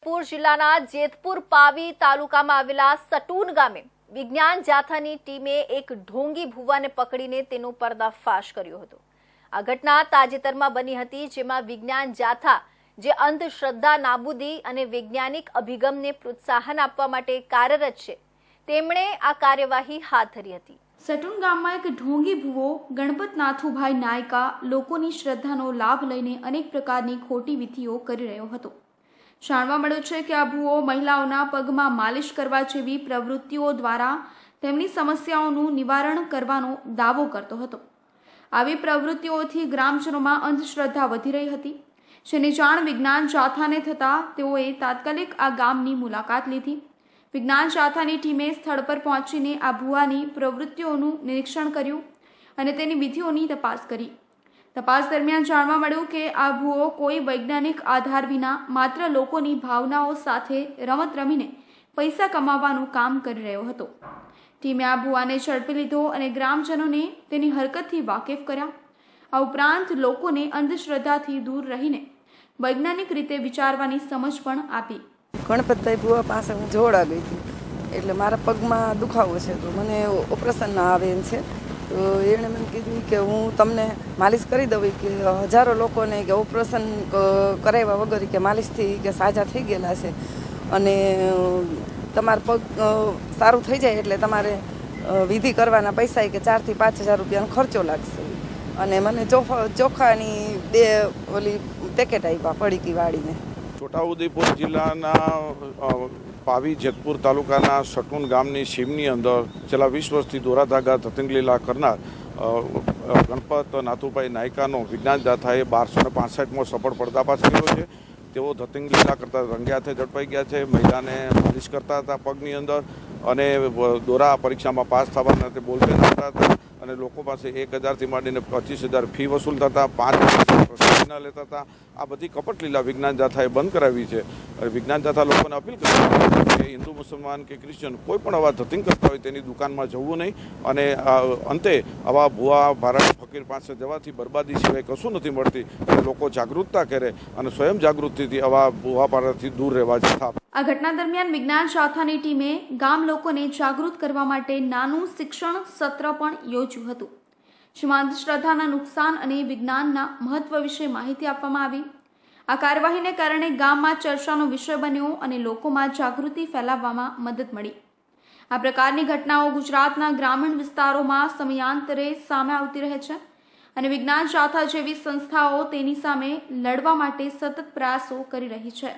છોટાઉદેપુર જિલ્લાના જેતપુર પાવી તાલુકામાં આવેલા સટુન ગામે વિજ્ઞાન જાથાની ટીમે એક ઢોંગી ભુવાને પકડીને તેનો પર્દાફાશ કર્યો હતો। આ ઘટના તાજેતરમાં બની હતી, જેમાં વિજ્ઞાન જાથા જે અંધશ્રદ્ધા નાબૂદી અને વૈજ્ઞાનિક અભિગમને પ્રોત્સાહન આપવા માટે કાર્યરત છે, તેમણે આ કાર્યવાહી હાથ ધરી હતી। સટુન ગામમાં એક ઢોંગી ભુવો ગણપત નાથુભાઈ નાયકા લોકોની શ્રદ્ધાનો લાભ લઈને અનેક પ્રકારની ખોટી વિધિઓ કરી રહ્યો હતો। જાણવા મળ્યું છે કે આ ભુવો મહિલાઓના પગમાં માલિશ કરવા જેવી પ્રવૃત્તિઓ દ્વારા તેમની સમસ્યાઓનું નિવારણ કરવાનો દાવો કરતો હતો। આવી પ્રવૃત્તિઓથી ગ્રામજનોમાં અંધશ્રદ્ધા વધી રહી હતી, જેની જાણ વિજ્ઞાન જાથાને થતાં તેઓએ તાત્કાલિક આ ગામની મુલાકાત લીધી। વિજ્ઞાન જાથાની ટીમે સ્થળ પર પહોંચીને આ ભુવાની પ્રવૃત્તિઓનું નિરીક્ષણ કર્યું અને તેની વિધિઓની તપાસ કરી। તપાસ દરમિયાન જાણવા મળ્યું કે આ ભુવો કોઈ વૈજ્ઞાનિક આધાર વિના માત્ર લોકોની ભાવનાઓ સાથે રમત રમીને પૈસા કમાવાનું કામ કરી રહ્યો હતો। ટીમે આ ભુવાને ઝડપી લીધો અને ગ્રામજનોને તેની હરકતથી વાકેફ કર્યા। આ ઉપરાંત લોકોને અંધશ્રદ્ધાથી દૂર રહીને વૈજ્ઞાનિક રીતે વિચારવાની સમજ પણ આપી। ગણપતભાઈ ભુવા પાસે હું જોડા ગઈ હતી, એટલે મારા પગમાં દુખાવો છે, તો મને ઓપરેશન ના આવે એમ છે। તો એણે મને કીધું કે હું તમને માલિશ કરી દઉં, કે હજારો લોકોને કે ઓપરેશન કરાવ્યા વગર કે માલિશથી કે સાજા થઈ ગયેલા છે, અને તમારા પગ સારું થઈ જાય એટલે તમારે વિધિ કરવાના પૈસા કે 4,000 થી 5,000 રૂપિયાનો ખર્ચો લાગશે। અને મને ચોખાની 2 ઓલી પેકેટ આપ્યા પડીકી વાળીને। છોટાઉદેપુર જિલ્લાના પાવી જેતપુર તાલુકાના સટુન ગામની સીમની અંદર છેલ્લા 20 વર્ષથી દોરાધાગા ધતિંગ લીલા કરનાર ગણપત નાથુભાઈ નાયકાનો વિજ્ઞાન જાથાએ 1265મો સફળ પર્દાફાશ કર્યો છે। તેઓ ધતિંગ લીલા કરતા રંગે હાથે ઝડપાઈ ગયા છે। મહિલાને માલિશ કરતા હતા પગની અંદર, અને દોરા પરીક્ષામાં પાસ થવાના તે બોલપેન આપતા હતા, અને લોકો પાસે 1,000 થી માંડીને 25,000 ફી વસૂલતા હતા, 5 પ્રસાદીના લેતા હતા। આ બધી કપટ લીલા વિજ્ઞાન જાથાએ બંધ કરાવી છે। વિજ્ઞાન જાથા લોકોને અપીલ કરી છે કે હિન્દુ, મુસલમાન કે ક્રિશ્ચન કોઈ પણ આવા ધતિંગ કરતા હોય તેની દુકાનમાં જવું નહીં, અને અંતે આવા ભુવા ભારાડી ફકીર પાસે જવાથી બરબાદી સિવાય કશું નથી મળતી। અને લોકો જાગૃતતા કરે અને સ્વયં જાગૃતિથી આવા ભુવા ભારાથી દૂર રહેવા જતા। આ ઘટના દરમિયાન વિજ્ઞાન જાથાની ટીમે ગામ લોકોને જાગૃત કરવા માટે નાનું શિક્ષણ સત્ર પણ યોજ્યું હતું, જેમાં અંધશ્રદ્ધાના નુકસાન અને વિજ્ઞાનના મહત્વ વિશે માહિતી આપવામાં આવી। આ કાર્યવાહીને કારણે ગામમાં ચર્ચાનો વિષય બન્યો અને લોકોમાં જાગૃતિ ફેલાવવામાં મદદ મળી। આ પ્રકારની ઘટનાઓ ગુજરાતના ગ્રામીણ વિસ્તારોમાં સમયાંતરે સામે આવતી રહે છે, અને વિજ્ઞાન જાથા જેવી સંસ્થાઓ તેની સામે લડવા માટે સતત પ્રયાસો કરી રહી છે।